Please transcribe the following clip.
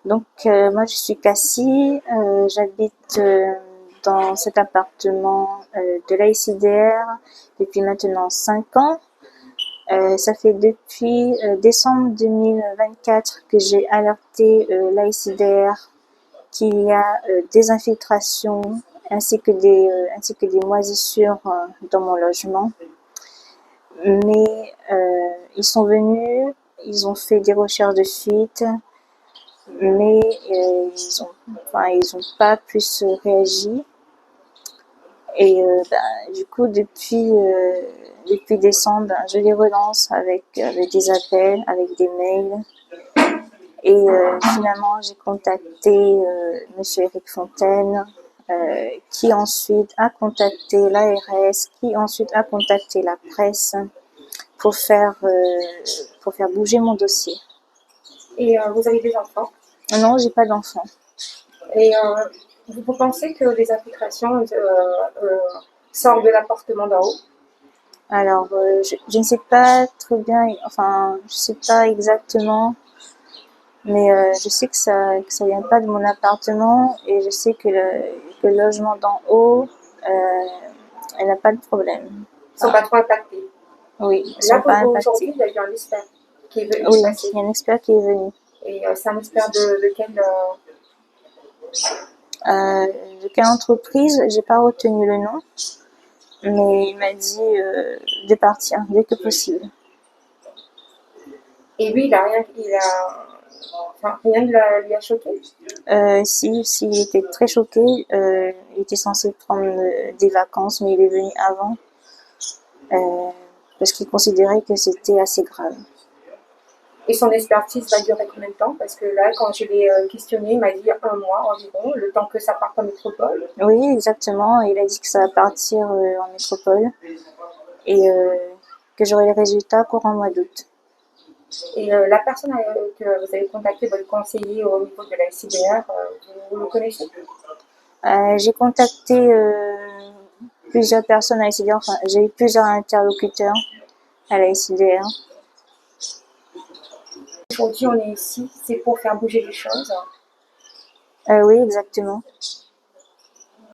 Moi, je suis Cassie, j'habite dans cet appartement de l'AICDR depuis maintenant 5 ans. Ça fait depuis décembre 2024 que j'ai alerté l'AICDR qu'il y a des infiltrations ainsi que des moisissures dans mon logement. Mais ils sont venus, ils ont fait des recherches de fuite, mais ils ont pas plus réagi. Et du coup, depuis décembre, je les relance avec des appels, avec des mails. Et finalement, j'ai contacté Monsieur Eric Fontaine, qui ensuite a contacté l'ARS, qui ensuite a contacté la presse pour faire, pour faire bouger mon dossier. Et vous avez des enfants. Non, j'ai pas d'enfant. Et vous pensez que les infiltrations sortent de l'appartement d'en haut? Alors, je ne sais pas très bien, enfin, je sais pas exactement, mais je sais que ça vient pas de mon appartement et je sais que le logement d'en haut, elle n'a pas de problème. Ils ne sont pas trop impactés. Oui, ils Là, sont pas aujourd'hui, impactés. il y a eu un expert qui est venu Oui, passer. il y a un expert qui est venu. Et c'est un expert de quelle De quelle entreprise? J'ai pas retenu le nom, mais il m'a dit de partir dès que possible. Et lui, enfin, rien ne lui a choqué. Si, il était très choqué. Il était censé prendre des vacances, mais il est venu avant euh, parce qu'il considérait que c'était assez grave. Et son expertise va durer combien de temps? Parce que là, quand je l'ai questionné, il m'a dit 1 mois environ, le temps que ça parte en métropole. Oui, exactement. Il a dit que ça va partir en métropole et que j'aurai les résultats courant mois d'août. Et la personne que vous avez contacté, votre conseiller au niveau de la SIDR, vous le connaissez? J'ai contacté plusieurs personnes à la SIDR, enfin, j'ai eu plusieurs interlocuteurs à la SIDR. Aujourd'hui, on est ici, c'est pour faire bouger les choses. Oui, exactement.